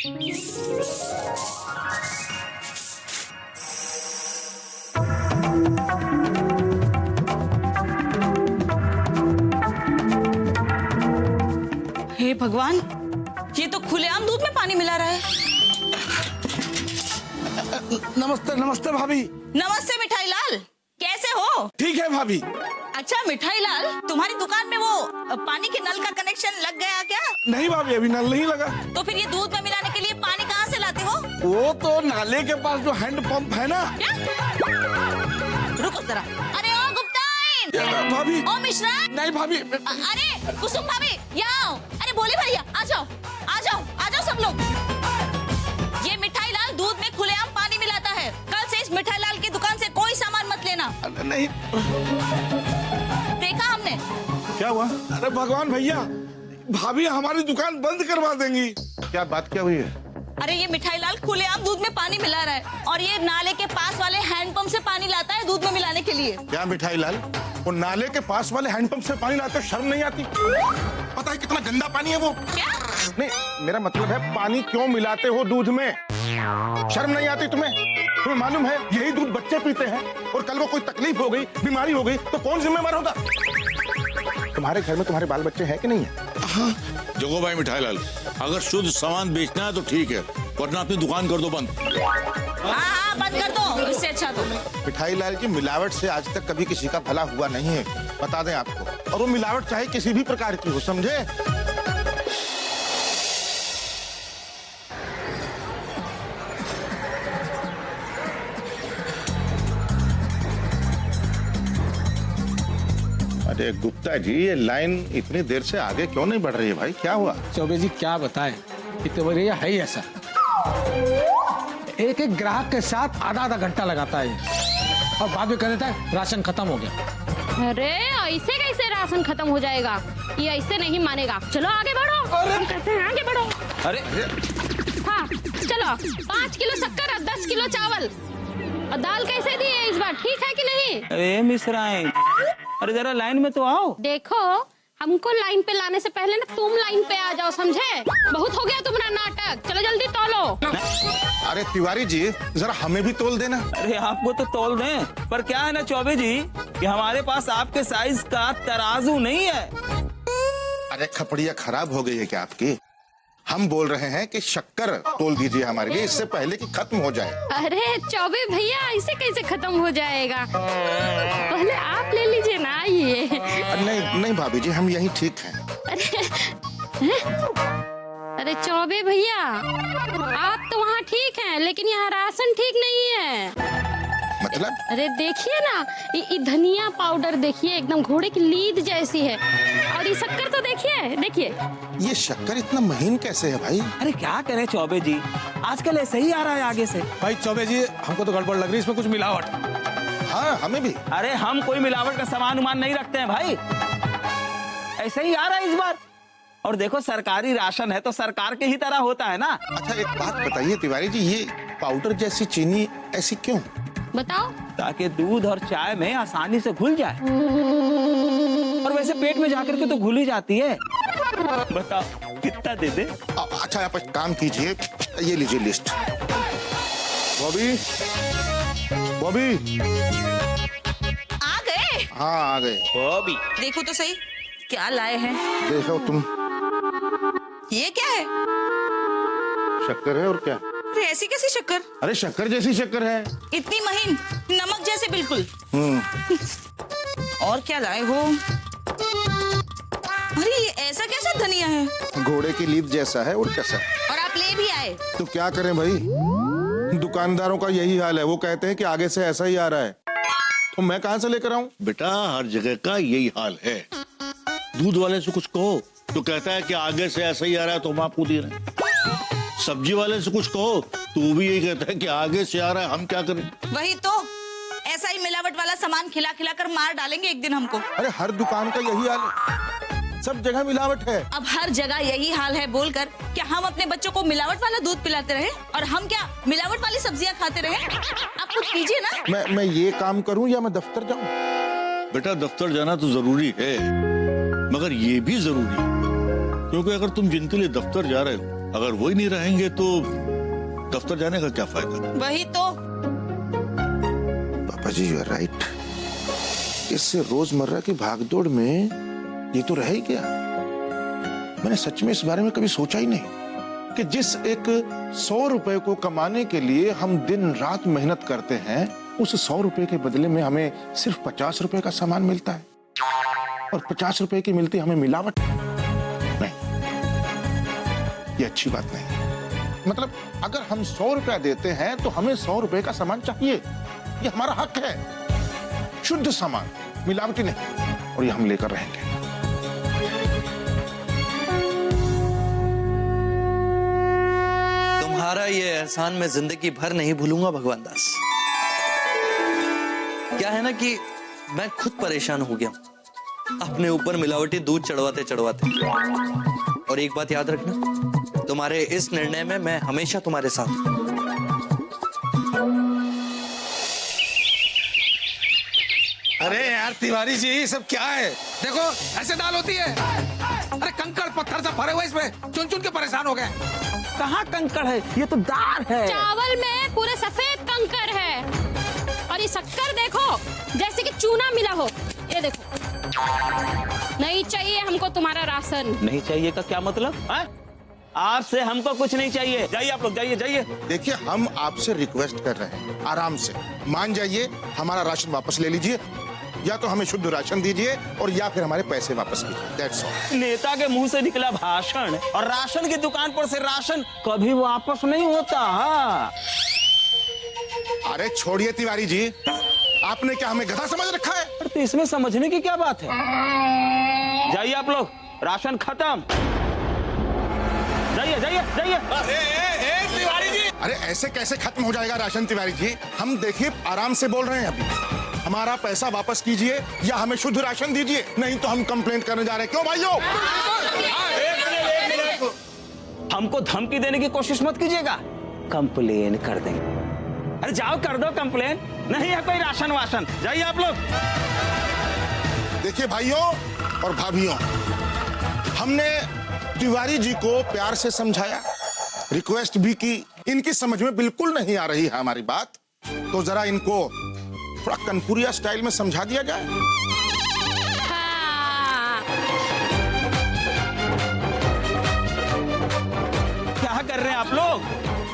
हे भगवान, ये तो खुलेआम दूध में पानी मिला रहा है। नमस्ते नमस्ते भाभी। नमस्ते मिठाई लाल, कैसे हो? ठीक है भाभी। अच्छा मिठाई लाल, तुम्हारी दुकान में वो पानी के नल का कनेक्शन लग गया क्या? नहीं भाभी, अभी नल नहीं लगा। तो फिर ये दूध में मिलाने के लिए पानी कहाँ से लाते हो? वो तो नाले के पास जो हैंड पंप है ना। क्या? रुको जरा। अरे ओ गुप्ता, भाभी। ओ मिश्रा। नहीं भाभी। अरे कुसुम भाभी, यहाँ आओ। अरे बोले भैया, आ जाओ, आ जाओ, आ जाओ सब लोग। ये मिठाई लाल दूध में खुलेआम पानी मिलाता है। कल से इस मिठाई लाल की दुकान से कोई सामान मत लेना। नहीं। देखा हमने। क्या हुआ? अरे भगवान भैया, भाभी हमारी दुकान बंद करवा देंगी। क्या बात क्या हुई है? अरे ये मिठाई लाल खुलेआम दूध में पानी मिला रहा है और ये नाले के पास वाले हैंडपंप से पानी लाता है दूध में मिलाने के लिए। क्या मिठाई लाल, वो नाले के पास वाले हैंडपंप से पानी लाते शर्म नहीं आती? पता है कितना गंदा पानी है वो? क्या? नहीं, मेरा मतलब है पानी क्यों मिलाते हो दूध में? शर्म नहीं आती तुम्हें? तुम्हें मालूम है यही दूध बच्चे पीते हैं और कल को कोई तकलीफ हो गई, बीमारी हो गई तो कौन जिम्मेवार होगा? तुम्हारे घर में तुम्हारे बाल बच्चे हैं कि नहीं है? जगो भाई मिठाई लाल, अगर शुद्ध सामान बेचना है तो ठीक है, वरना अपनी दुकान कर दो बंद। हाँ बंद कर दो, इससे अच्छा तो। मिठाई लाल की मिलावट से आज तक कभी किसी का भला हुआ नहीं है, बता दें आपको। और वो मिलावट चाहे किसी भी प्रकार की हो, समझे? अरे गुप्ता जी, ये लाइन इतनी देर से आगे क्यों नहीं बढ़ रही है भाई? क्या हुआ? चौबे जी क्या बताएं, इतने बड़े है ही ऐसा। एक एक ग्राहक के साथ आधा आधा घंटा लगाता है और बाद में कह देता है राशन खत्म हो गया। अरे ऐसे कैसे राशन खत्म हो जाएगा? ये ऐसे नहीं मानेगा। चलो आगे बढ़ो। हम कहते हैं आगे बढ़ो। अरे हाँ चलो, 5 किलो शक्कर और 10 किलो चावल और दाल कैसे दी है इस बार, ठीक है कि नहीं? अरे मिश्राएं, अरे जरा लाइन में तो आओ। देखो, हमको लाइन पे लाने से पहले ना तुम लाइन पे आ जाओ, समझे? बहुत हो गया तुम्हारा नाटक, चलो जल्दी तोलो। अरे तिवारी जी, जरा हमें भी तोल देना। अरे आपको तो तोल दें, पर क्या है ना चौबे जी कि हमारे पास आपके साइज का तराजू नहीं है। अरे खपड़िया खराब हो गई है क्या आपकी? हम बोल रहे हैं कि शक्कर तोल दीजिए हमारे लिए, इससे पहले कि खत्म हो जाए। अरे चौबे भैया, ऐसे कैसे खत्म हो जाएगा? पहले आप ले लीजिए ना ये। नहीं नहीं भाभी जी, हम यही ठीक हैं। अरे चौबे भैया, आप तो वहाँ ठीक हैं, लेकिन यहाँ राशन ठीक नहीं है। मतलब? अरे देखिए ना, ये धनिया पाउडर देखिए, एकदम घोड़े की लीद जैसी है। और ये शक्कर तो देखिए, देखिए ये शक्कर इतना महीन कैसे है भाई? अरे क्या करें चौबे जी, आजकल ऐसे ही आ रहा है आगे से। भाई चौबे जी, हमको तो गड़बड़ लग रही है, इसमें कुछ मिलावट। हाँ हमें भी। अरे हम कोई मिलावट का सामान उमान नहीं रखते हैं भाई, ऐसे ही आ रहा है इस बार। और देखो सरकारी राशन है तो सरकार के ही तरह होता है ना। अच्छा एक बात बताइए तिवारी जी, ये पाउडर जैसी चीनी ऐसी क्यों? बताओ। ताकि दूध और चाय में आसानी से घुल जाए, और वैसे पेट में जाकर के तो घुल ही जाती है। बताओ कितना दे दे? अच्छा आप एक काम कीजिए, ये लीजिए लिस्ट। बॉबी, बॉबी। आ गए? हाँ आ गए। बॉबी देखो तो सही, क्या लाए हैं? देखो तुम। ये क्या है? शक्कर है और क्या? अरे ऐसी कैसी शक्कर? अरे शक्कर जैसी शक्कर है। इतनी महीन, नमक जैसे बिल्कुल। और क्या लाए हो? अरे ये ऐसा कैसा धनिया है? घोड़े की लीद जैसा है और कैसा? और आप ले भी आए? तो क्या करें भाई, दुकानदारों का यही हाल है। वो कहते हैं कि आगे से ऐसा ही आ रहा है, तो मैं कहां से लेकर आऊं? बेटा हर जगह का यही हाल है। दूध वाले से कुछ कहो तो कहता है कि आगे से ऐसा ही आ रहा है, तो हम आपको दे रहे हैं। सब्जी वाले से कुछ कहो तो भी यही कहता है कि आगे से आ रहा है, हम क्या करें? वही तो, ऐसा ही मिलावट वाला सामान खिला खिला कर मार डालेंगे एक दिन हमको। अरे हर दुकान का यही हाल है, सब जगह मिलावट है। अब हर जगह यही हाल है बोलकर क्या हम अपने बच्चों को मिलावट वाला दूध पिलाते रहे और हम क्या मिलावट वाली सब्जियां खाते रहे? आप कुछ कीजिए ना। मैं ये काम करूं या मैं दफ्तर जाऊं? बेटा दफ्तर जाना तो जरूरी है, मगर ये भी जरूरी है, क्योंकि अगर तुम जिनके लिए दफ्तर जा रहे हो अगर वही नहीं रहेंगे तो दफ्तर जाने का क्या फायदा। वही तो। पापा जी यू आर राइट। इस रोजमर्रा की भागदौड़ में ये तो रह ही गया। मैंने सच में इस बारे में कभी सोचा ही नहीं कि जिस एक 100 रुपए को कमाने के लिए हम दिन रात मेहनत करते हैं, उस 100 रुपए के बदले में हमें सिर्फ 50 रुपए का सामान मिलता है और 50 रुपए की मिलती हमें मिलावट। नहीं, ये अच्छी बात नहीं। मतलब अगर हम 100 रुपया देते हैं तो हमें 100 रुपए का सामान चाहिए। ये हमारा हक है, शुद्ध सामान, मिलावटी नहीं, और ये हम लेकर रहेंगे। तुम्हारा ये एहसान मैं जिंदगी भर नहीं भूलूंगा भगवान दास। क्या है ना कि मैं खुद परेशान हो गया अपने ऊपर मिलावटी दूध चढ़वाते चढ़वाते। और एक बात याद रखना, तुम्हारे इस निर्णय में मैं हमेशा तुम्हारे साथ हूं। अरे यार तिवारी जी, ये सब क्या है? देखो ऐसे दाल होती है। अरे कंकड़ पत्थर से भरे हुए इसमें चुन चुन के परेशान हो गए। कहाँ कंकड़ है, ये तो दाल है। चावल में पूरे सफेद कंकर है और ये शक्कर देखो जैसे कि चूना मिला हो। ये देखो, नहीं चाहिए हमको तुम्हारा राशन। नहीं चाहिए का क्या मतलब है? आपसे हमको कुछ नहीं चाहिए। जाइए आप लोग, जाइए जाइए। देखिए हम आपसे रिक्वेस्ट कर रहे हैं, आराम से मान जाइए, हमारा राशन वापस ले लीजिए, या तो हमें शुद्ध राशन दीजिए और या फिर हमारे पैसे वापस कीजिए। That's all. नेता के मुंह से निकला भाषण और राशन की दुकान पर से राशन कभी वापस नहीं होता। अरे छोड़िए तिवारी जी, आपने क्या हमें गधा समझ रखा है? तो इसमें समझने की क्या बात है? जाइए आप लोग, राशन खत्म। जाइए जाइए जाइए। तिवारी जी, अरे ऐसे कैसे खत्म हो जाएगा राशन तिवारी जी? हम देखिए आराम से बोल रहे हैं अभी। हमारा पैसा वापस कीजिए या हमें शुद्ध राशन दीजिए, नहीं तो हम कंप्लेंट करने जा रहे हैं। क्यों भाइयों? हमको धमकी देने की कोशिश मत कीजिएगा, कंप्लेन कर देंगे। अरे जाओ कर दो कंप्लेन, नहीं है कोई राशन वाशन। जाइए आप लोग। देखिए भाइयों और भाभियों, हमने तिवारी जी को प्यार से समझाया, रिक्वेस्ट भी की, इनकी समझ में बिल्कुल नहीं आ रही है हमारी बात, तो जरा इनको थोड़ा कनपुरिया स्टाइल में समझा दिया जाए। हाँ। क्या कर रहे हैं आप लोग?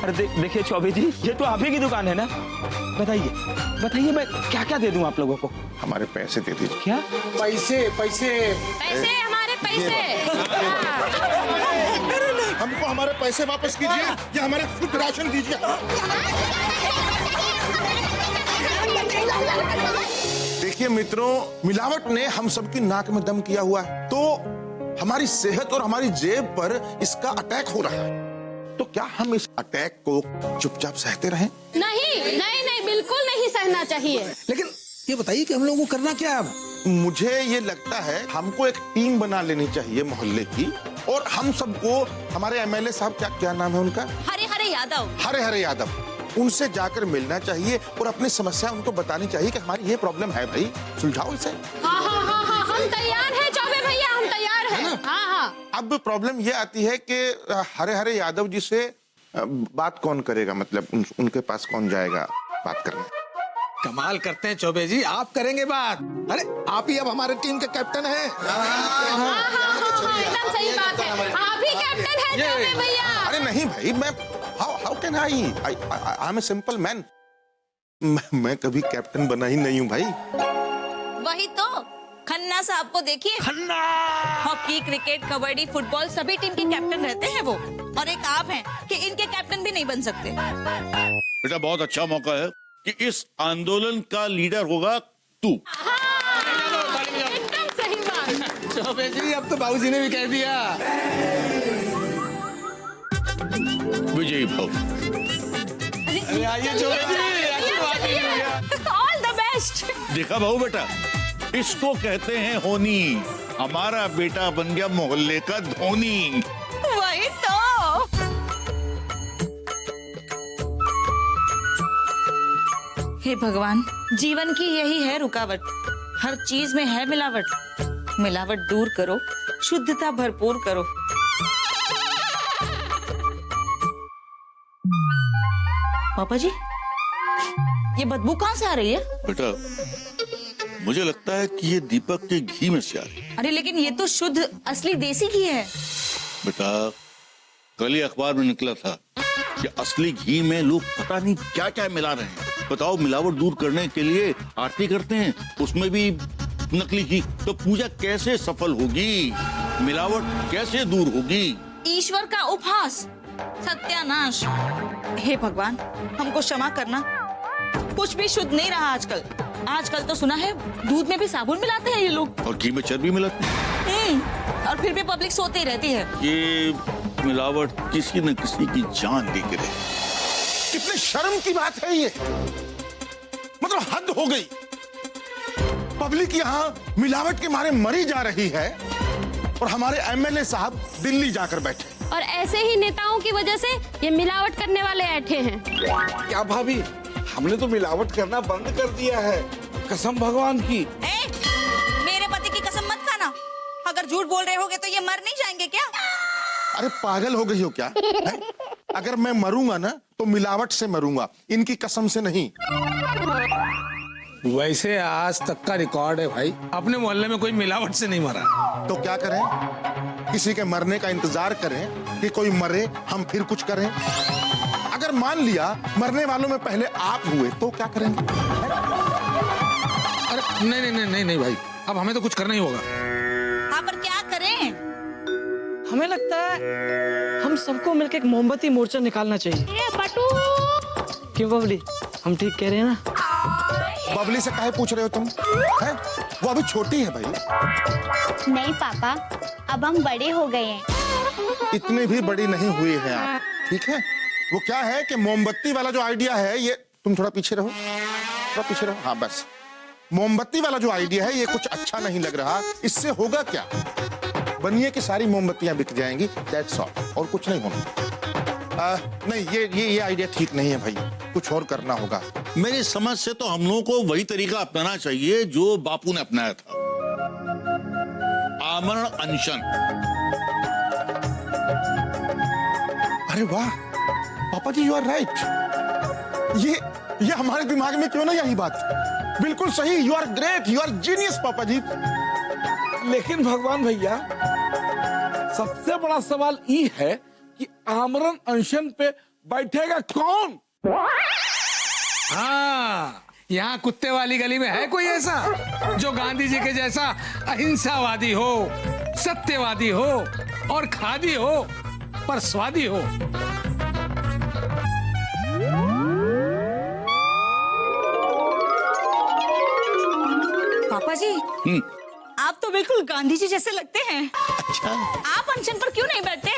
अरे देखिए चौबे जी, ये तो आप ही की दुकान है ना। बताइए बताइए, मैं क्या क्या दे दूं आप लोगों को? हमारे पैसे दे दीजिए। क्या पैसे पैसे पैसे, हमारे पैसे। हमको हमारे पैसे वापस कीजिए या हमारे शुद्ध राशन दीजिए। देखिए मित्रों, मिलावट ने हम सबकी नाक में दम किया हुआ है, तो हमारी सेहत और हमारी जेब पर इसका अटैक हो रहा है। तो क्या हम इस अटैक को चुपचाप सहते रहें? नहीं नहीं नहीं, बिल्कुल नहीं सहना चाहिए। लेकिन ये बताइए कि हम लोगों को करना क्या है अब? मुझे ये लगता है हमको एक टीम बना लेनी चाहिए मोहल्ले की, और हम सबको हमारे एमएलए साहब, क्या क्या नाम है उनका? हरे हरे यादव। हरे हरे यादव, उनसे जाकर मिलना चाहिए और अपनी समस्या उनको बतानी चाहिए कि हमारी ये प्रॉब्लम है, भाई सुलझाओ इसे। हाँ हाँ हाँ हाँ, हम तैयार हैं चौबे भैया, हम तैयार हैं। हाँ हाँ। अब प्रॉब्लम ये आती है कि हरे हरे यादव जी से बात कौन करेगा, मतलब उनके पास कौन जाएगा बात करने? कमाल करते हैं चौबे जी, आप करेंगे बात। अरे आप ही अब हमारे टीम के कैप्टन हैं। एकदम सही बात है, आप ही कैप्टन हैं चौबे भैया। अरे नहीं भाई, मैं how can I am a simple man. मैं कभी कैप्टन बना ही नहीं हूँ भाई। वही तो, खन्ना साहब को देखिए, Khanna hockey, cricket, kabaddi, football सभी टीम के कैप्टन रहते हैं वो, और एक आप हैं कि इनके कैप्टन भी नहीं बन सकते। बेटा बहुत अच्छा मौका है कि इस आंदोलन का लीडर होगा तू। एकदम सही बात। चौबे जी, अब तो बाबूजी ने भी कह दिया। विजयी भव। आइए चौबे जी, ऑल द बेस्ट। देखा बहू बेटा, इसको कहते हैं होनी। हमारा बेटा बन गया मोहल्ले का धोनी। वही तो। हे भगवान, जीवन की यही है रुकावट, हर चीज में है मिलावट। मिलावट दूर करो, शुद्धता भरपूर करो। पापा जी, ये बदबू कहाँ से आ रही है? बेटा, मुझे लगता है कि ये दीपक के घी में से आ रही है। अरे लेकिन ये तो शुद्ध असली देसी घी है। बेटा, कल ही अखबार में निकला था कि असली घी में लोग पता नहीं क्या क्या मिला रहे हैं। बताओ, मिलावट दूर करने के लिए आरती करते हैं, उसमें भी नकली घी, तो पूजा कैसे सफल होगी? मिलावट कैसे दूर होगी? ईश्वर का उपहास, सत्यानाश। हे भगवान, हमको क्षमा करना। कुछ भी शुद्ध नहीं रहा आजकल। आजकल तो सुना है दूध में भी साबुन मिलाते हैं ये लोग, और घी में चर्बी मिलाते हैं। और फिर भी पब्लिक सोती रहती है। ये मिलावट किसी न किसी की जान लेके रही। कितने शर्म की बात है ये, मतलब हद हो गई। पब्लिक यहाँ मिलावट के मारे मरी जा रही है और हमारे एमएलए साहब दिल्ली जाकर बैठे। और ऐसे ही नेताओं की वजह से ये मिलावट करने वाले ऐठे हैं। क्या भाभी, हमने तो मिलावट करना बंद कर दिया है, कसम भगवान की। मेरे पति की कसम मत खाना। अगर झूठ बोल रहे होगे तो ये मर नहीं जाएंगे क्या? अरे पागल हो गई हो क्या है? अगर मैं मरूंगा ना तो मिलावट से मरूंगा, इनकी कसम से नहीं। वैसे आज तक का रिकॉर्ड है भाई, अपने मोहल्ले में कोई मिलावट से नहीं मरा। तो क्या करें? किसी के मरने का इंतजार करें कि कोई मरे, हम फिर कुछ करें? अगर मान लिया मरने वालों में पहले आप हुए तो क्या करेंगे? अरे नहीं नहीं नहीं नहीं नहीं भाई, अब हमें तो कुछ करना ही होगा। हाँ, पर क्या करें? हमें लगता है हम सबको मिलकर एक मोमबत्ती मोर्चा निकालना चाहिए। क्यों बबली, हम ठीक कह रहे हैं ना? बबली से काहे पूछ रहे हो तुम? है? वो अभी छोटी है भाई। नहीं पापा, अब हम बड़े हो गए हैं। इतने भी बड़ी नहीं हुई है आप, ठीक है? वो क्या है कि मोमबत्ती वाला जो आइडिया है ये, तुम थोड़ा पीछे रहो, थोड़ा पीछे रहो, हाँ बस। मोमबत्ती वाला जो आइडिया है ये कुछ अच्छा नहीं लग रहा। इससे होगा क्या? बनिए कि सारी मोमबत्तियां बिक जाएंगी, दैट्स ऑल, और कुछ नहीं होना। नहीं, ये आइडिया ठीक नहीं है भाई, कुछ और करना होगा। मेरी समझ से तो हम लोगों को वही तरीका अपनाना चाहिए जो बापू ने अपनाया था, आमरण अनशन। अरे वाह पापा जी, यू आर राइट। ये हमारे दिमाग में क्यों नहीं आई बात? बिल्कुल सही, you are great, you are genius पापा जी। लेकिन भगवान भैया, सबसे बड़ा सवाल ये है कि आमरण अनशन पे बैठेगा कौन? हाँ, यहाँ कुत्ते वाली गली में है कोई ऐसा जो गांधी जी के जैसा अहिंसावादी हो, सत्यवादी हो और खादी हो पर स्वादी हो? पापा जी, आप तो बिल्कुल गांधी जी जैसे लगते हैं। अच्छा, आप अनशन पर क्यों नहीं बैठते?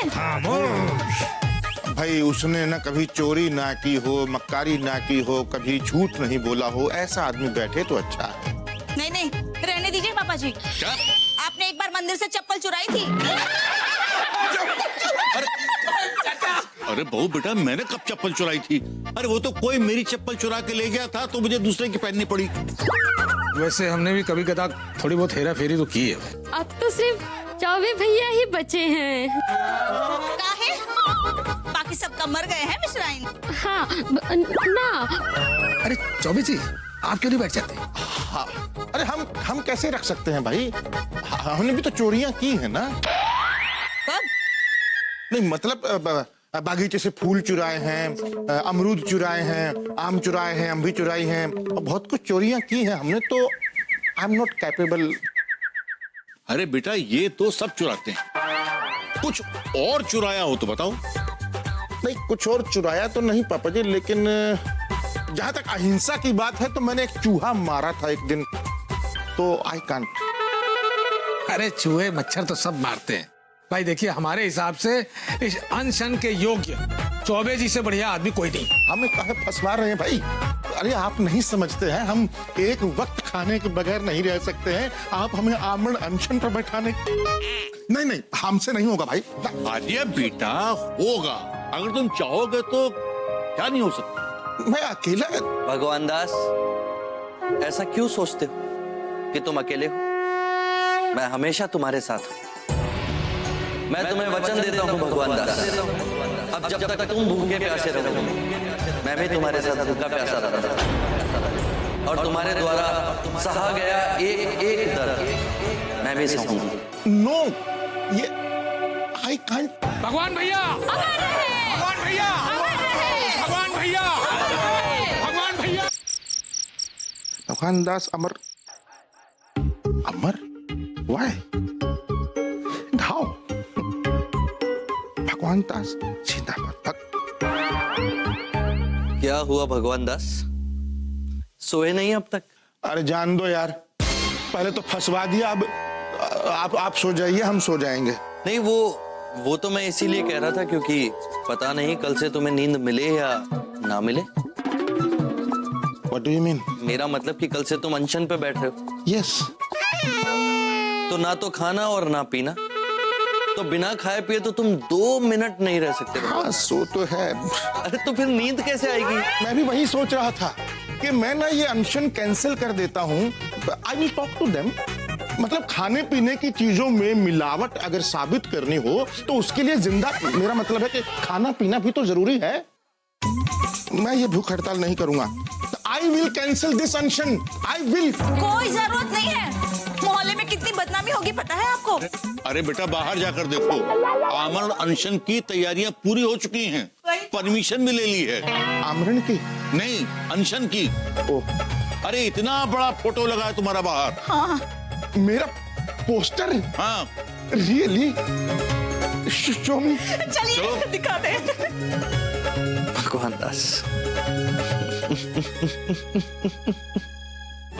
भाई उसने ना कभी चोरी ना की हो, मक्कारी ना की हो, कभी झूठ नहीं बोला हो, ऐसा आदमी बैठे तो अच्छा है। नहीं नहीं, रहने दीजिए पापा जी। क्या? आपने एक बार मंदिर से चप्पल चुराई थी। अरे बहू बेटा, मैंने कब चप्पल चुराई थी? अरे वो तो कोई मेरी चप्पल चुरा के ले गया था तो मुझे दूसरे की पहननी पड़ी। वैसे हमने भी कभी कदा थोड़ी बहुत हेरा फेरी तो की है। अब तो सिर्फ चौबे भैया ही बचे हैं। काहे? बाकी सबका मर गए हैं मिश्राइन। हाँ, ना। अरे चौबे जी, आप क्यों नहीं बैठ जाते? हाँ, अरे हम कैसे रख सकते हैं भाई? हमने भी तो चोरियां की है ना। कब? नहीं मतलब बागीचे से फूल चुराए हैं, अमरूद चुराए हैं, आम चुराए हैं, अम्भी चुराई हैं, और बहुत कुछ चोरियां की हैं हमने तो। I am not capable. अरे बेटा, ये तो सब चुराते हैं, कुछ और चुराया हो तो बताओ। नहीं, कुछ और चुराया तो नहीं पापा जी, लेकिन जहां तक अहिंसा की बात है तो मैंने एक चूहा मारा था एक दिन, तो आई कांट। अरे चूहे मच्छर तो सब मारते हैं भाई। देखिए, हमारे हिसाब से इस अनशन के योग्य चौबे जी से बढ़िया आदमी कोई नहीं। हमें काहे फंसवा रहे हैं भाई? अरे आप नहीं समझते हैं, हम एक वक्त खाने के बगैर नहीं रह सकते हैं, आप हमें आमरण अनशन पर बैठाने। नहीं, हमसे नहीं होगा भाई। अरे बेटा, होगा, अगर तुम चाहोगे तो क्या नहीं हो सकता। मैं अकेला? भगवान दास, ऐसा क्यों सोचते हो कि तुम अकेले हो? मैं हमेशा तुम्हारे साथ हूँ। मैं तुम्हें वचन देता हूँ भगवान दास, अब जब तक तुम भूखे प्यासे रहोगे, मैं भी तुम्हारे साथ भूखा प्यासा रहूंगा और तुम्हारे द्वारा सहा गया एक एक दर्द मैं भी सहूंगा। नो, ये आई कांट। भगवान भैया, भगवान भैया, भगवान भैया, भगवान भैया। भगवान दास अमर, अमर, वाई, हाउ? भगवान दास जिंदाबाद। क्या हुआ भगवान दास, सोए नहीं अब तक? अरे जान दो यार, पहले तो फंसवा दिया, अब आप सो जाइए, हम सो जाएंगे। नहीं, वो तो मैं इसीलिए कह रहा था क्योंकि पता नहीं कल से तुम्हें नींद मिले या ना मिले। What do you mean? मेरा मतलब कि कल से तुम अनशन पे बैठ रहे हो। Yes. तो ना तो खाना और ना पीना, तो बिना खाए पिए तो तुम 2 मिनट नहीं रह सकते। हाँ, सो तो है। अरे तो फिर नींद कैसे आएगी? मैं भी वही सोच रहा था कि मैं ना ये अनशन कैंसिल कर देता हूँ। I will talk to them. मतलब खाने पीने की चीजों में मिलावट अगर साबित करनी हो तो उसके लिए जिंदा, मेरा मतलब है कि खाना पीना भी तो जरूरी है। मैं ये भूख हड़ताल नहीं करूंगा। आई विल कैंसिल दिस अनशन, आई विल। कोई जरूरत नहीं है, मोहल्ले में कितनी बदनामी होगी पता है आपको? अरे बेटा बाहर जाकर देखो, आमरण अनशन की तैयारियां पूरी हो चुकी हैं, परमिशन भी ले ली है। आमरण की नहीं, अनशन की। ओह, अरे इतना बड़ा फोटो लगा है तुम्हारा बाहर। हाँ, मेरा पोस्टर? हाँ, रियली? शो मी। चलिए दिखा दे। भगवान दास,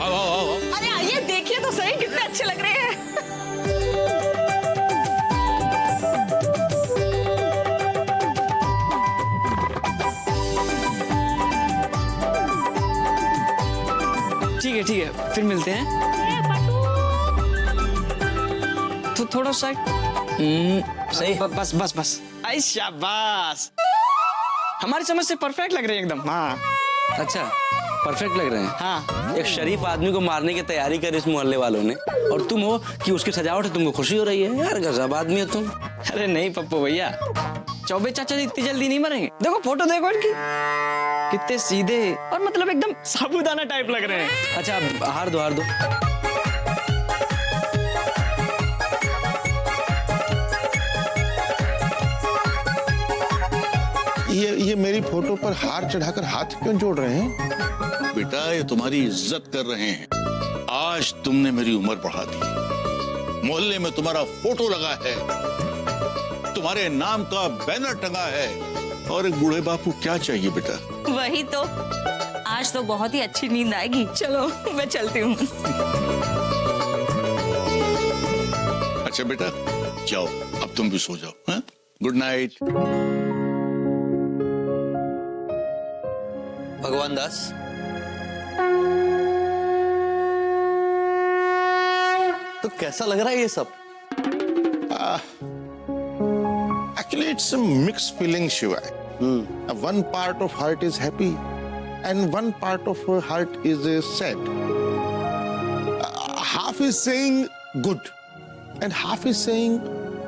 आओ आओ आओ। अरे आइए देखिए तो सही, कितने अच्छे लग रहे हैं। ठीक है, फिर मिलते हैं। तो थोड़ा सा सही। बस। आई शाबाश, हमारी समझ से परफेक्ट लग रहे हैं एकदम। हाँ, अच्छा, परफेक्ट लग रहे हैं। हाँ। एक शरीफ आदमी को मारने की तैयारी कर इस मोहल्ले वालों ने, और तुम हो कि उसकी सजावट है, तुमको खुशी हो रही है। यार गजब आदमी हो तुम। अरे नहीं पप्पू भैया, चौबे चाचा जी इतनी जल्दी नहीं मरेंगे। देखो फोटो देखो इनकी, कितने सीधे और मतलब एकदम साबूदाना टाइप लग रहे हैं। अच्छा, अब हार दो। ये मेरी फोटो पर हार चढ़ाकर हाथ क्यों जोड़ रहे हैं? बेटा ये तुम्हारी इज्जत कर रहे हैं। आज तुमने मेरी उम्र बढ़ा दी, मोहल्ले में तुम्हारा फोटो लगा है, तुम्हारे नाम का बैनर टंगा है, और एक बूढ़े बापू क्या चाहिए बेटा? वही तो, आज तो बहुत ही अच्छी नींद आएगी। चलो मैं चलती हूँ। अच्छा बेटा जाओ, अब तुम भी सो जाओ। हाँ, गुड नाइट। भगवान दास, तो कैसा लग रहा है ये सब? Actually, it's a mixed feeling, Shiva. One part of heart is happy, and one part of her heart is sad. Half is saying good, and half is saying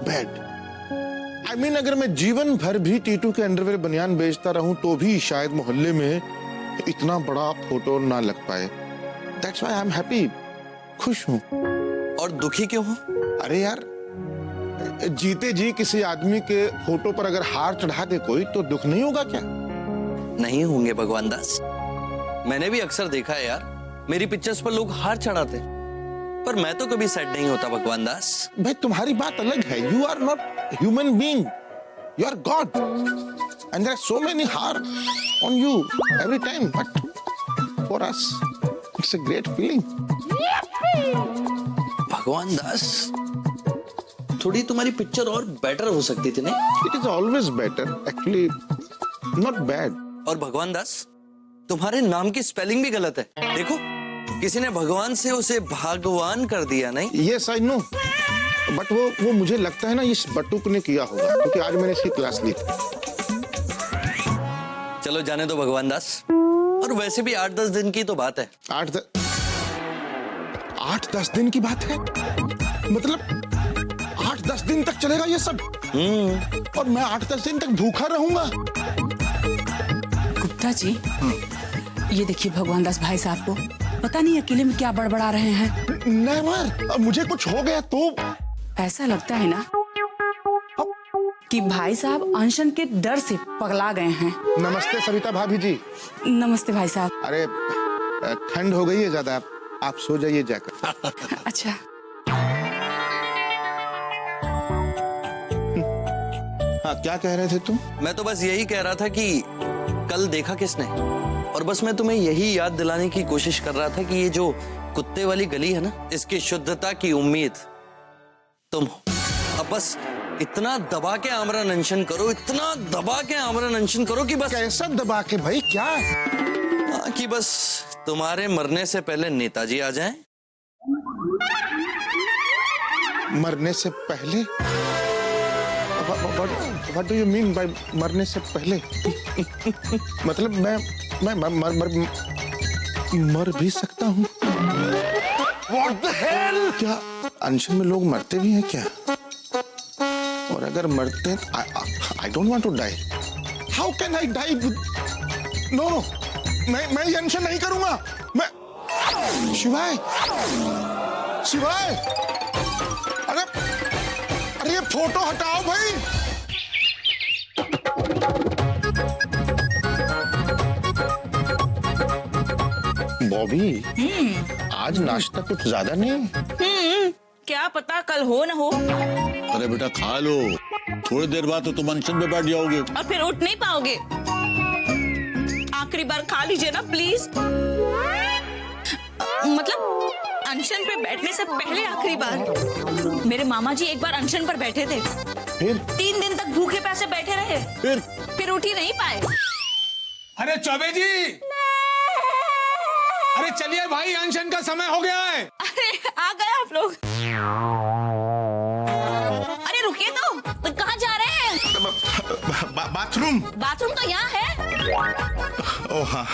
bad. I mean, अगर मैं जीवन भर भी टीटू के underwear बनियान बेचता रहूं तो भी शायद मोहल्ले में इतना बड़ा फोटो ना लग पाए। That's why I'm happy. खुश हूं। और दुखी क्यों हो? अरे यार, जीते जी किसी आदमी के फोटो पर अगर हार चढ़ा दे कोई तो दुख नहीं होगा क्या? नहीं होंगे भगवान दास, मैंने भी अक्सर देखा है यार, मेरी पिक्चर्स पर लोग हार चढ़ाते, पर मैं तो कभी सैड नहीं होता भगवान दास। भाई तुम्हारी बात अलग है। You are not human being. You are God. And there are so many हार on you every time. But for us, it's a great feeling. भगवान दास, थोड़ी तुम्हारी पिक्चर और बेटर हो सकती थी नहीं? It is always better. Actually, not bad. और भगवान दास, तुम्हारे नाम की स्पेलिंग भी गलत है। देखो, किसी ने भगवान से उसे भगवान कर दिया नहीं? Yes, I know. But वो मुझे लगता है ना इस बटुक ने किया होगा, क्योंकि आज मैंने इसकी क्लास ली थी। चलो जाने दो भगवान दास, और वैसे भी 8-10 दिन की तो बात है। 8-10 दिन की बात है? मतलब 8-10 दिन तक चलेगा ये सब? और मैं 8-10 दिन तक भूखा रहूंगा। गुप्ता जी, ये देखिए भगवान दास भाई साहब को पता नहीं अकेले में क्या बड़बड़ा रहे हैं। नेवर, मुझे कुछ हो गया तो ऐसा लगता है ना कि भाई साहब अनशन के डर से पगला गए हैं। नमस्ते सविता भाभी जी। नमस्ते भाई साहब। अरे ठंड हो गई है ज्यादा, आप सो जाइए जाकर। अच्छा, हाँ, क्या कह रहे थे तुम? मैं तो बस यही कह रहा था कि कल देखा किसने, और बस मैं तुम्हें यही याद दिलाने की कोशिश कर रहा था कि ये जो कुत्ते वाली गली है ना, इसकी शुद्धता की उम्मीद तुम हो। अब बस इतना दबा के आमरण अनशन करो, इतना दबा के आमरण अनशन करो कि बस कैसा दबा के भाई, क्या? कि बस तुम्हारे मरने से पहले नेताजी आ जाएं। मरने से पहले? What do you mean by मरने से पहले? मतलब मैं मर भी सकता हूँ? What the hell? क्या अनशन में लोग मरते भी हैं क्या? और अगर मरते हैं, I don't want to die. How can I die? No, मैं ये अनशन नहीं करूंगा। मैं शिवाय, अरे ये फोटो हटाओ भाई। बॉबी, आज नाश्ता कुछ ज्यादा नहीं? क्या पता कल हो न हो, अरे बेटा खा लो, थोड़ी देर बाद तो तुम अनशन पे बैठ जाओगे और फिर उठ नहीं पाओगे। आखिरी बार खा लीजिए ना प्लीज। मतलब अनशन पे बैठने से पहले आखिरी बार। मेरे मामा जी एक बार अनशन पर बैठे थे, फिर 3 दिन तक भूखे प्यासे बैठे रहे, फिर उठ ही नहीं पाए। अरे चौबे जी, अरे चलिए भाई, अनशन का समय हो गया है। अरे आ गए आप लोग। अरे रुकिए तो कहाँ जा रहे हैं? बाथरूम। बाथरूम तो यहाँ है। ओह हाँ।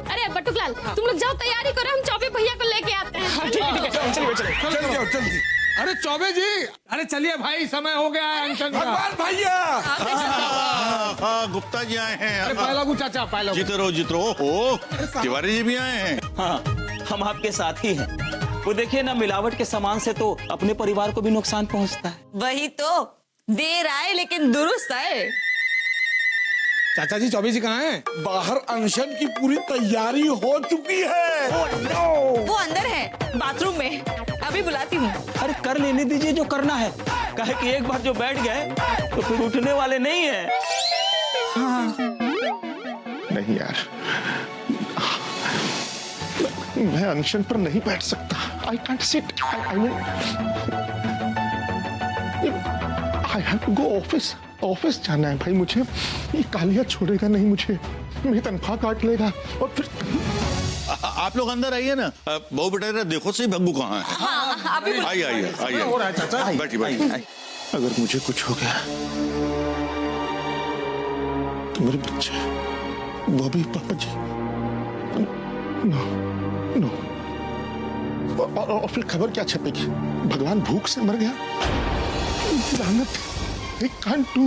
अरे बटुकलाल, तुम लोग जाओ, तैयारी करो, हम चौबे भैया को लेके आते हैं। चल जाओ जल्दी। अरे चौबे जी, अरे चलिए भाई, समय हो गया है अनशन का। भगवान भैया, हाँ, गुप्ता जी आए हैं। अरे पहला चाचा, पहला जीते रहो। ओ, तिवारी जी भी आए हैं। हाँ, हम आपके साथ ही हैं। वो देखिए ना, मिलावट के सामान से तो अपने परिवार को भी नुकसान पहुंचता है। वही तो, देर आए लेकिन दुरुस्त आए। चाचा जी, चौबे जी कहाँ हैं? बाहर अनशन की पूरी तैयारी हो चुकी है। वो अंदर है, बाथरूम में, अभी बुलाती हूँ। अरे कर लेने दीजिए जो करना है, कहे कि एक बार जो बैठ गए तो फिर उठने वाले नहीं है। नहीं यार, मैं अनशन पर नहीं बैठ सकता। I can't sit. I have to go office. Office जाना है भाई मुझे। ये कालिया छोड़ेगा नहीं मुझे, मेरी तनख्वाह काट लेगा और फिर। आप लोग अंदर आइए ना। बहु बेटा देखो सही भग्गू कहाँ है। आइए। बैठिए। अगर मुझे कुछ हो गया तो मेरे बच्चे, बॉबी, पापा जी, नो। और फिर खबर क्या छपेगी? भगवान भूख से मर गया। लानत, I can't do.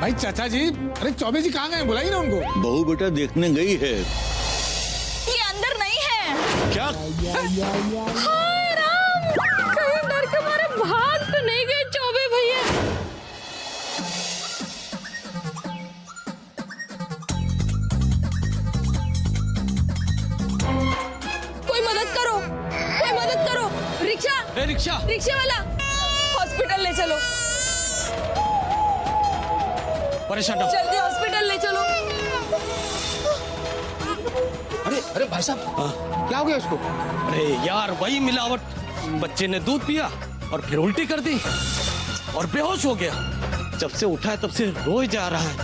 भाई चाचा जी, अरे चौबे जी कहाँ गए? बुलाइए ना उनको। बहू बेटा देखने गई है। ये अंदर नहीं है। क्या? हाय राम, कहीं डर के मारे भाग तो नहीं गए चौबे भैया? कोई मदद करो, कोई मदद करो। रिक्शा, रिक्शा वाला, हॉस्पिटल ले चलो। परेशान जल्दी हॉस्पिटल ले चलो। अरे भाई साहब, क्या हो गया उसको? अरे यार, वही मिलावट। बच्चे ने दूध पिया और फिर उल्टी कर दी और बेहोश हो गया। जब से उठा है तब से रोए जा रहा है।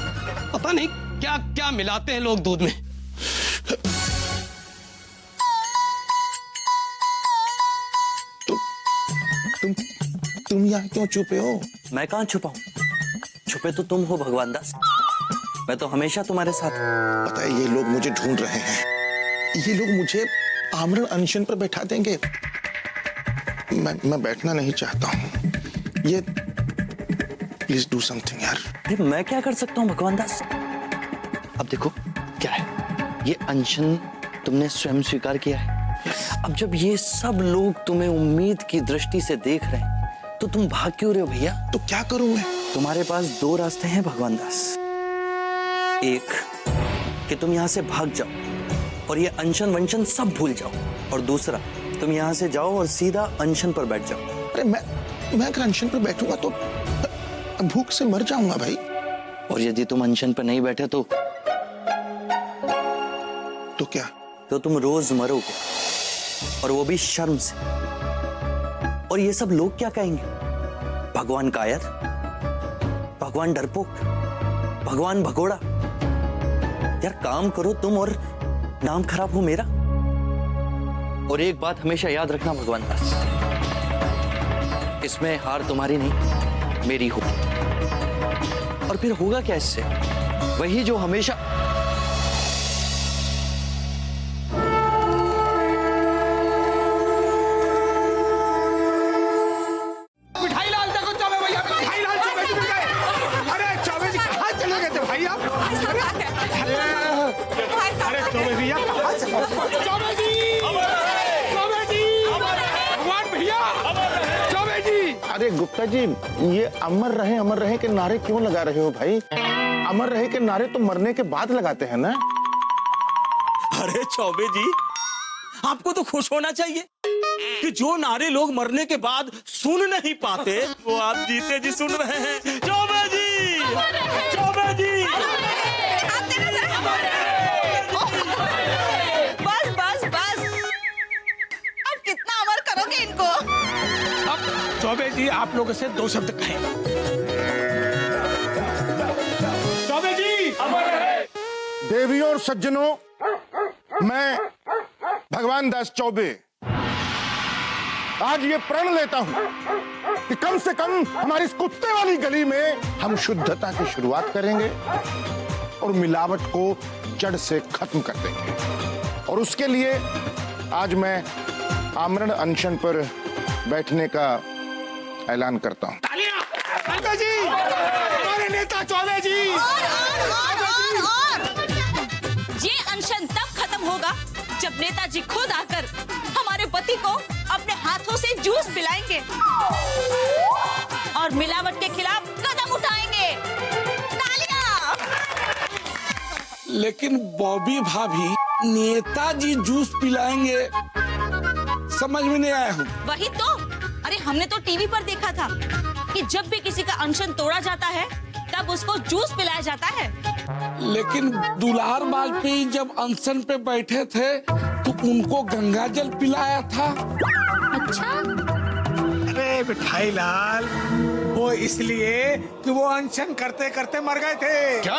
पता नहीं क्या क्या मिलाते हैं लोग दूध में। तुम यहाँ क्यों छुपे हो? मैं कहाँ छुपाऊं? छुपे तो तुम हो भगवान दास। मैं तो हमेशा तुम्हारे साथ हूं। पता है ये लोग मुझे ढूंढ रहे हैं। ये लोग मुझे आमरण अनशन पर बैठा देंगे। मैं बैठना नहीं चाहता हूँ। ये प्लीज डू समथिंग यार। अरे मैं क्या कर सकता हूँ भगवान दास? अब देखो क्या है, ये अनशन तुमने स्वयं स्वीकार किया है। अब जब ये सब लोग तुम्हें उम्मीद की दृष्टि से देख रहे हैं तो तुम भाग क्यों रहे हो भैया? तो क्या करूं मैं? तुम्हारे पास दो रास्ते हैं भगवान दास। एक कि तुम यहाँ से भाग जाओ और ये अनशन वंशन सब भूल जाओ, और दूसरा तुम यहाँ से जाओ और सीधा अनशन पर बैठ जाओ। अरे मैं अगर अनशन पर बैठूंगा तो भूख से मर जाऊंगा भाई। और यदि तुम अनशन पर नहीं बैठे तो क्या? तो तुम रोज मरोगे, और वो भी शर्म से। और ये सब लोग क्या कहेंगे? भगवान कायर, भगवान डरपोक, भगवान भगोड़ा। यार काम करो तुम और नाम खराब हो मेरा। और एक बात हमेशा याद रखना भगवान दास, इसमें हार तुम्हारी नहीं मेरी होगी। और फिर होगा क्या इससे? वही जो हमेशा मिठाई लाल देखो, चौबे भैया मिठाई लाल चौबे जी मिल गए। अरे चौबे जी कहाँ चले गए थे भाई आप? अरे चौबे भैया कहाँ चले गए? चौबे जी, चौबे जी, भगवान भैया, चौबे जी। अरे गुप्ता जी, ये अमर रहे के नारे क्यों लगा रहे हो भाई? अमर रहे के नारे तो मरने के बाद लगाते हैं ना। अरे चौबे जी, आपको तो खुश होना चाहिए कि जो नारे लोग मरने के बाद सुन नहीं पाते वो आप जीते जी सुन रहे हैं। चौबे जी, चौबे जी, बस बस बस, अब कितना अमर करोगे इनको? अब चौबे जी आप लोगों से दो शब्द कहें। चौबे जी अमर रहे। देवियों और सज्जनों, मैं भगवान दास चौबे आज ये प्रण लेता हूं कि कम से कम हमारी इस कुत्ते वाली गली में हम शुद्धता की शुरुआत करेंगे और मिलावट को जड़ से खत्म कर देंगे। और उसके लिए आज मैं आमरण अनशन पर बैठने का ऐलान करता हूं। तालियां चौबे जी, हमारे नेता चौबे जी। ये अनशन तब खत्म होगा जब नेताजी खुद आकर हमारे पति को अपने हाथों से जूस पिलाएंगे और मिलावट के खिलाफ कदम उठाएंगे। तालियां! लेकिन बॉबी भाभी, नेताजी जूस पिलाएंगे, समझ में नहीं आया हूँ। वही तो, अरे हमने तो टीवी पर देखा था कि जब भी किसी का अनशन तोड़ा जाता है तब उसको जूस पिलाया जाता है। लेकिन दुलार वाजपेयी जब अनशन पे बैठे थे तो उनको गंगा जल पिलाया था। अच्छा? अरे मिठाई लाल, वो इसलिए कि वो अनशन करते करते मर गए थे। क्या?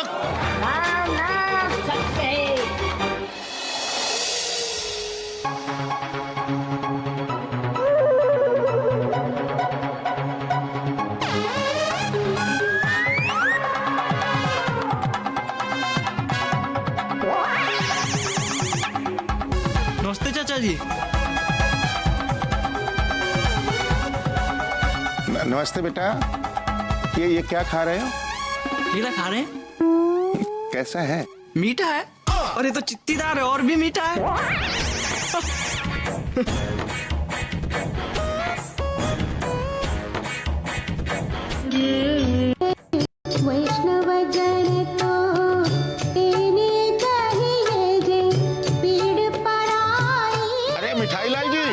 नमस्ते चाचा जी। नमस्ते बेटा। ये क्या खा रहे हो? लीला खा रहे हैं? कैसा है? मीठा है। और ये तो चित्तीदार है और भी मीठा है। वैष्णव जन तो तेने चाहिए जे पीड़ पराई। अरे मिठाई लाल जी,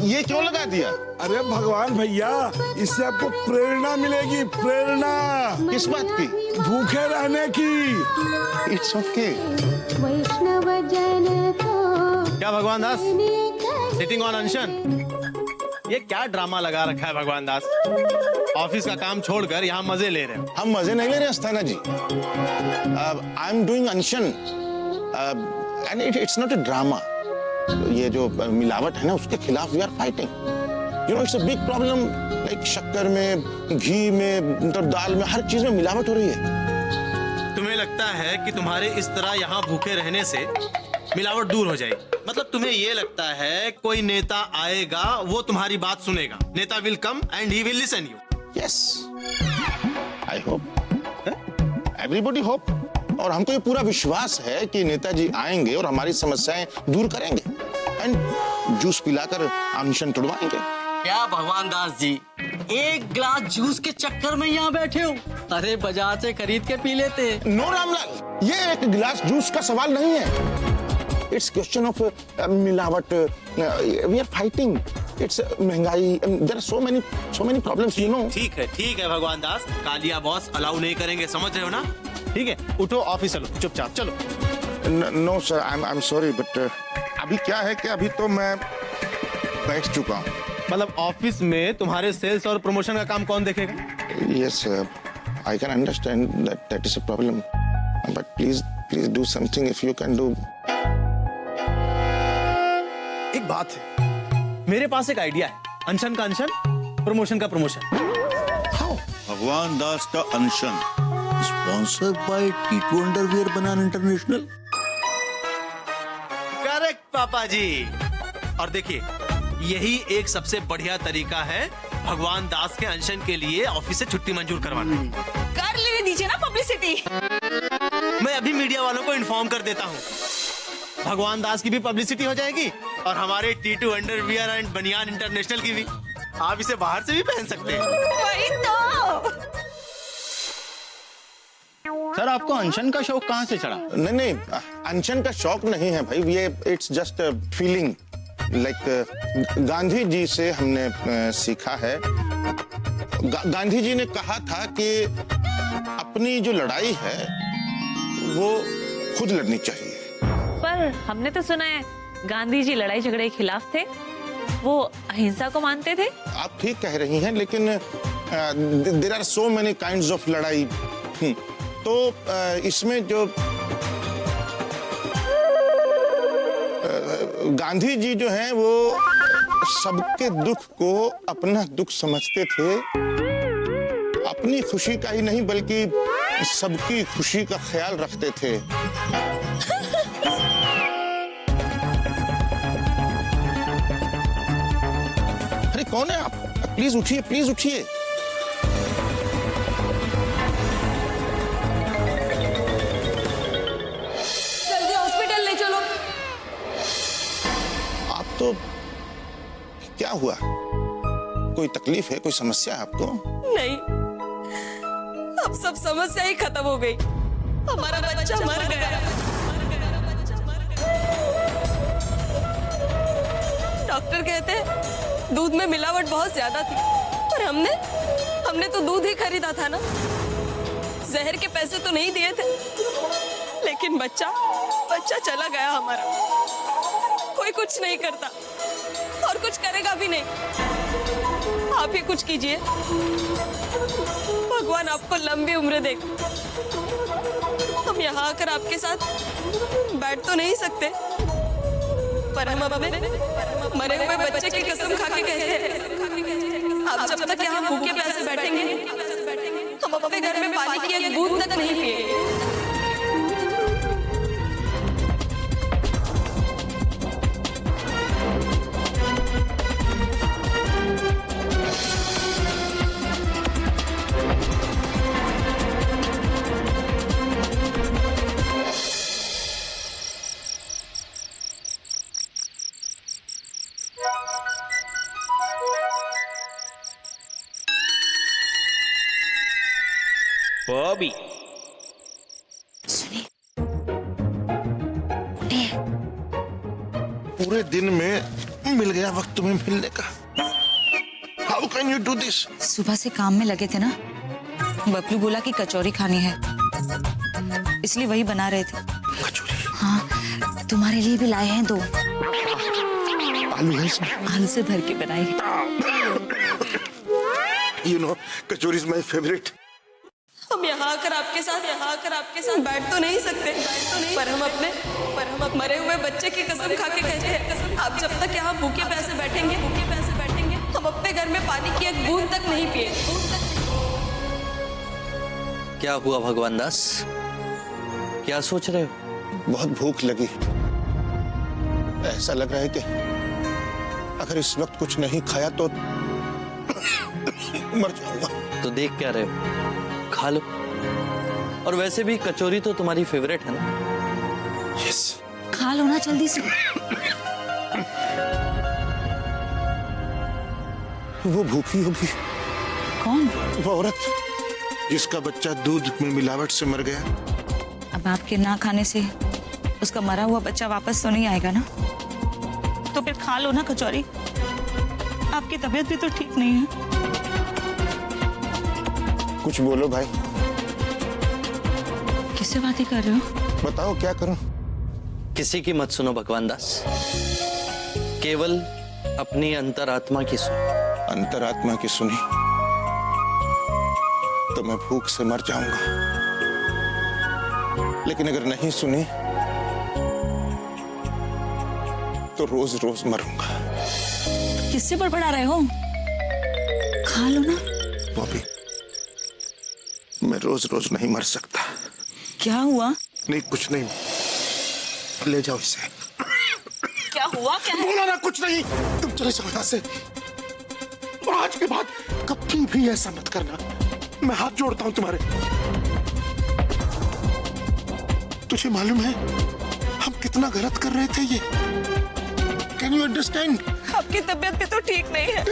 ये क्यों लगा दिया? अरे भगवान भैया, इससे आपको प्रेरणा मिलेगी, प्रेरणा। किस बात की? भूखे रहने की। It's okay. वैष्णव जन तो क्या भगवान दास, तेने सिटिंग ऑन अनशन? ये क्या ड्रामा लगा रखा है भगवान दास? ऑफिस का काम छोड़कर यहाँ मजे ले रहे हो। हम मजे नहीं ले रहे Asthana ji. I am doing अनशन and it's not a drama. ये जो मिलावट है ना, उसके खिलाफ we are fighting. You know it's a big problem. Like शक्कर में, घी में, मतलब दाल में, हर चीज में मिलावट हो रही है। तुम्हें लगता है कि तुम्हारे इस तरह यहाँ भूखे रहने से मिलावट दूर हो जाएगी? मतलब तुम्हें ये लगता है कोई नेता आएगा, वो तुम्हारी बात सुनेगा? नेता will come and he will listen you. Yes, I hope, everybody hope. और हमको ये पूरा विश्वास है कि नेताजी आएंगे और हमारी समस्याएं दूर करेंगे एंड जूस पिलाकर अनशन तुड़वाएंगे। क्या भगवान दास जी, एक गिलास जूस के चक्कर में यहाँ बैठे हो? अरे बाजार से खरीद के पी लेते। नो रामलाल, ये एक गिलास जूस का सवाल नहीं है। इट्स क्वेश्चन ऑफ मिलावट। We are fighting. इट्स महंगाई। There are so many problems, you know. ठीक है भगवान दास, कालिया बॉस अलाउ नहीं करेंगे, समझ रहे हो ना? ठीक है, उठो ऑफिस चलो, चुपचाप चलो। No sir, I am sorry, but अभी क्या है कि अभी तो मैं बैठ चुका हूँ। मतलब ऑफिस में तुम्हारे सेल्स और प्रमोशन का काम कौन देखेगा? Yes, I can understand that is a problem, but please do something if you can do. एक बात है, मेरे पास एक आइडिया है। अनशन का अनशन, प्रमोशन का प्रमोशन। भगवान दास का अनशन स्पॉन्सर्ड बाय टीटू अंडरवियर बनान इंटरनेशनल। करेक्ट पापा जी। और देखिए, यही एक सबसे बढ़िया तरीका है भगवान दास के अनशन के लिए ऑफिस से छुट्टी मंजूर करवाना। कर लेने दीजिए ना पब्लिसिटी। मैं अभी मीडिया वालों को इन्फॉर्म कर देता हूँ। भगवान दास की भी पब्लिसिटी हो जाएगी और हमारे टीटू अंडरवियर एंड बनियान इंटरनेशनल की भी। आप इसे बाहर से भी पहन सकते हैं। वही तो। सर, आपको अनशन का शौक कहाँ से चढ़ा? नहीं, अनशन का शौक नहीं है भाई, ये it's just feeling. Like Gandhi ji से हमने सीखा है। गांधी जी ने कहा था कि अपनी जो लड़ाई है वो खुद लड़नी चाहिए। पर हमने तो सुना है गांधी जी लड़ाई झगड़े के खिलाफ थे, वो अहिंसा को मानते थे। आप ठीक कह रही हैं, लेकिन there are so many kinds of लड़ाई। तो इसमें जो गांधी जी जो हैं वो सबके दुख को अपना दुख समझते थे। अपनी खुशी का ही नहीं बल्कि सबकी खुशी का ख्याल रखते थे। अरे कौन है आप? प्लीज उठिए, प्लीज उठिए। जल्दी हॉस्पिटल ले चलो। आप तो क्या हुआ? कोई तकलीफ है, कोई समस्या है आपको? नहीं, अब सब समस्या ही खत्म हो गई। हमारा बच्चा मर गया। डॉक्टर कहते हैं दूध में मिलावट बहुत ज्यादा थी, पर हमने तो दूध ही खरीदा था ना। जहर के पैसे तो नहीं दिए थे, लेकिन बच्चा चला गया हमारा। कोई कुछ नहीं करता और कुछ करेगा भी नहीं। आप ही कुछ कीजिए, भगवान आपको लंबी उम्र दे। हम यहाँ आकर आपके साथ बैठ तो नहीं सकते, पर हम अपने मरे हुए बच्चे की कसम खा के कहते हैं, आप जब तक यहाँ भूखे प्यासे बैठेंगे, हम अपने घर में पानी की एक बूंद तक नहीं पिएंगे। बॉबी, पूरे दिन में मिल गया वक्त तुम्हें मिलने का। How can you do this? सुबह से काम में लगे थे ना, बबलू बोला कि कचौरी खानी है, इसलिए वही बना रहे थे। कचौरी? हाँ, तुम्हारे लिए भी लाए हैं 2। आलू है इसमें? आलू से भर के बनाई है। You know, kachori is my favourite. हम यहाँ आकर आपके साथ बैठ तो नहीं सकते, पर हम अपने मरे हुए बच्चे की कसम खा के कहते हैं, आप जब तक यहाँ भूखे प्यासे बैठेंगे, हम अपने में पानी की एक बूंद तक नहीं पिए। क्या हुआ भगवान दास, क्या सोच रहे हो? बहुत भूख लगी। ऐसा लग रहा है कि अगर इस वक्त कुछ नहीं खाया तो मर जाऊंगा। तो देख क्या रहे हो, खा लो। और वैसे भी कचौरी तो तुम्हारी फेवरेट है ना? यस। खा लो ना जल्दी से। वो भूखी होगी। कौन? वो औरत जिसका बच्चा दूध में मिलावट से मर गया। अब आपके ना खाने से उसका मरा हुआ बच्चा वापस तो नहीं आएगा ना? तो फिर खा लो ना कचौरी। आपकी तबीयत भी तो ठीक नहीं है। कुछ बोलो भाई। किससे बातें कर रहे हो? बताओ क्या करूं? किसी की मत सुनो भगवान दास, केवल अपनी अंतरात्मा की सुनो। अंतरात्मा की सुनी तो मैं भूख से मर जाऊंगा, लेकिन अगर नहीं सुनी तो रोज रोज मरूंगा। किससे बड़बड़ा रहे हो? खा लो ना। बॉबी, मैं रोज रोज नहीं मर सकता। क्या हुआ? नहीं, कुछ नहीं। ले जाओ इसे। क्या हुआ? क्या है? बोला ना कुछ नहीं। तुम चले जाओ यहाँ से। और आज के बाद कभी भी ऐसा मत करना। मैं हाथ जोड़ता हूं तुम्हारे। तुझे मालूम है हम कितना गलत कर रहे थे ये? Can you understand? आपकी तबीयत भी तो ठीक नहीं है।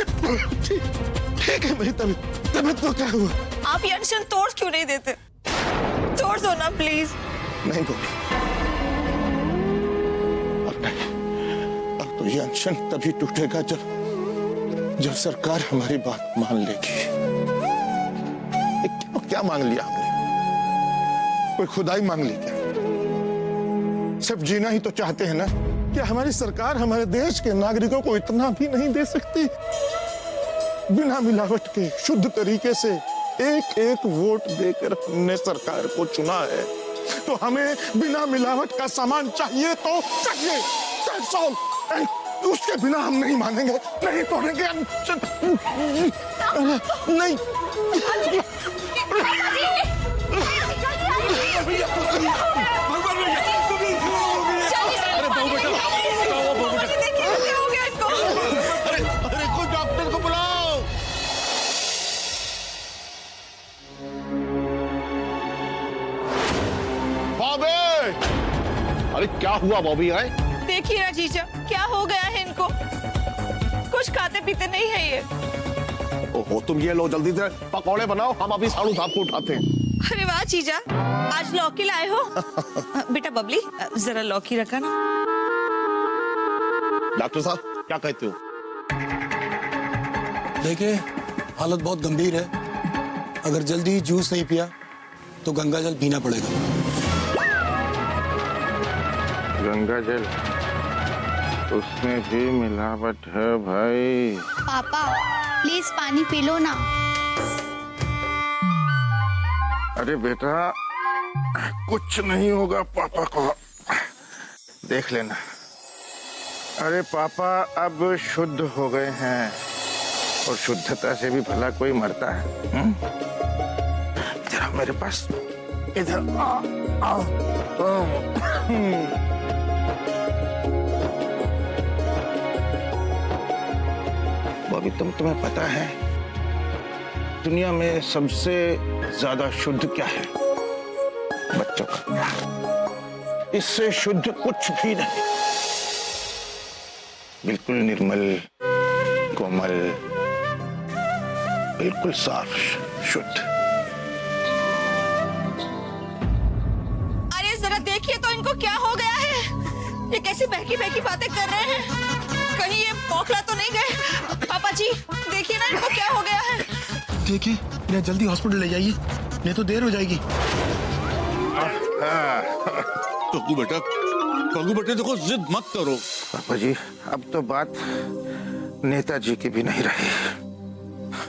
ठीक है मेरी तबीयत को क्या हुआ? आप ये अनशन तोड़ क्यों नहीं देते? तोड़ दो ना प्लीज। नहीं बोली। अब नहीं। अब तो ये अनशन तभी टूटेगा जब सरकार हमारी बात मान लेगी। क्या मांग लिया हमने? कोई खुदाई मांग ली क्या? सिर्फ जीना ही तो चाहते हैं ना? क्या हमारी सरकार हमारे देश के नागरिकों को इतना भी नहीं दे सकती? बिना मिलावट के शुद्ध तरीके से एक एक वोट देकर हमने सरकार को चुना है, तो हमें बिना मिलावट का सामान चाहिए तो चाहिए। That's all. And उसके बिना हम नहीं मानेंगे, नहीं तोड़ेंगे। नहीं। अरे कोई डॉक्टर को बुलाओ। बॉबी! अरे क्या हुआ बॉबी? है देखिए ना जीजा, क्या हो गया है इनको? कुछ खाते पीते नहीं है ये। ओहो, तुम ये लो, जल्दी से पकौड़े बनाओ, हम अभी साड़ू साहब को उठाते हैं। अरे वाह जीजा, आज लौकी लाए हो? बेटा बबली, जरा लौकी रखा ना। डॉक्टर साहब क्या कहते हो? देखिए, हालत बहुत गंभीर है। अगर जल्दी जूस नहीं पिया तो गंगा जल पीना पड़ेगा। गंगा जल? उसमें भी मिलावट है भाई। पापा प्लीज पानी पी लो ना। अरे बेटा, कुछ नहीं होगा पापा को, देख लेना। अरे पापा अब शुद्ध हो गए हैं, और शुद्धता से भी भला कोई मरता है? इधर मेरे पास, इधर आओ। बॉबी, तुम्हें पता है दुनिया में सबसे ज्यादा शुद्ध क्या है? बच्चों का प्यार। इससे शुद्ध कुछ भी नहीं। बिल्कुल निर्मल, कोमल, बिल्कुल साफ, शुद्ध। अरे जरा देखिए तो इनको क्या हो गया है? ये कैसी बहकी बहकी बातें कर रहे हैं? कहीं ये बौखला तो नहीं गए? पापा जी देखिए ना, इनको क्या हो गया है? देखिए, इन्हें जल्दी हॉस्पिटल ले जाइए, नहीं तो देर हो जाएगी। पप्पू बेटा देखो, जिद मत करो। पापा जी, अब तो बात नेताजी की भी नहीं रही।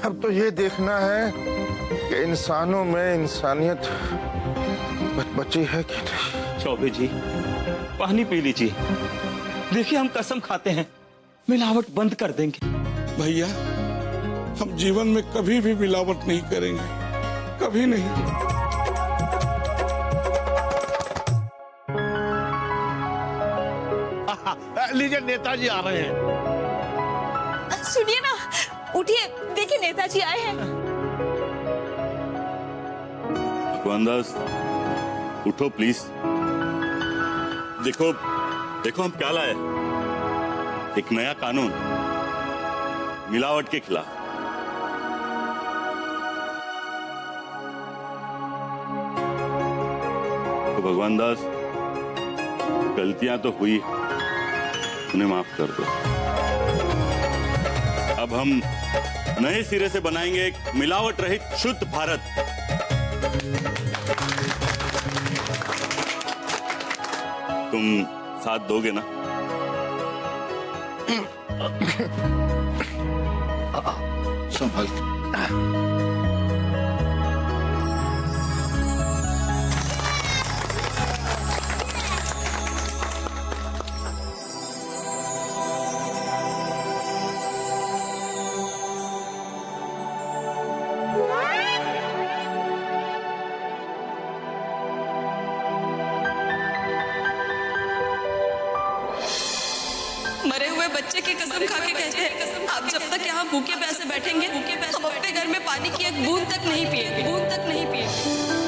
अब तो ये देखना है कि इंसानों में इंसानियत बची है कि नहीं। चौबे जी, पानी पी लीजिए। देखिए, हम कसम खाते हैं मिलावट बंद कर देंगे। भैया, हम जीवन में कभी भी मिलावट नहीं करेंगे, कभी नहीं। लीजिए नेताजी आ रहे हैं। सुनिए ना, उठिए, देखिए नेताजी आए हैं। भगवान दास, उठो प्लीज। देखो देखो हम क्या लाए, एक नया कानून मिलावट के खिलाफ। तो भगवान दास, गलतियां तो हुई, उन्हें माफ कर दो। अब हम नए सिरे से बनाएंगे एक मिलावट रहित शुद्ध भारत। तुम साथ दोगे ना? संभल। मरे हुए बच्चे की कसम खा के कहते हैं, आप जब तक यहाँ भूखे प्यासे बैठेंगे, हम अपने घर में पानी की एक बूंद तक नहीं पिएंगे, बूंद तक नहीं पिएंगे।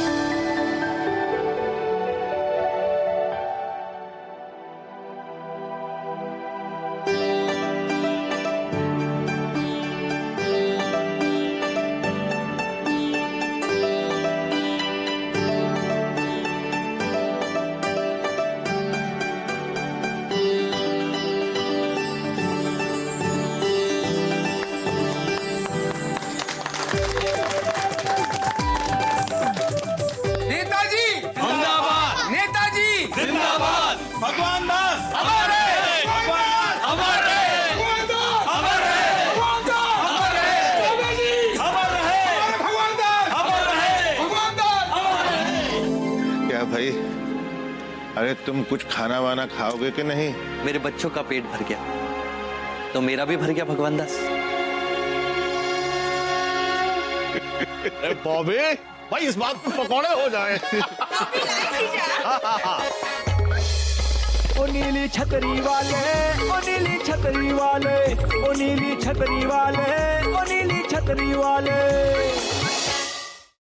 नेताजी जिंदाबाद, नेताजी जिंदाबाद, भगवान दास हमारे, भगवान अमर रहे, अमर रहे, अमर रहे, अमर रहे, भगवान दास, अमर रहे, भगवान दास। क्या भाई, अरे तुम कुछ खाना वाना खाओगे कि नहीं? मेरे बच्चों का पेट भर गया तो मेरा भी भर गया भगवान दास। बॉबी भाई, इस बात पे पकौड़े हो जाए। ओ नीली छतरी वाले, ओ नीली छतरी वाले, ओ नीली छतरी वाले, ओ नीली छतरी वाले।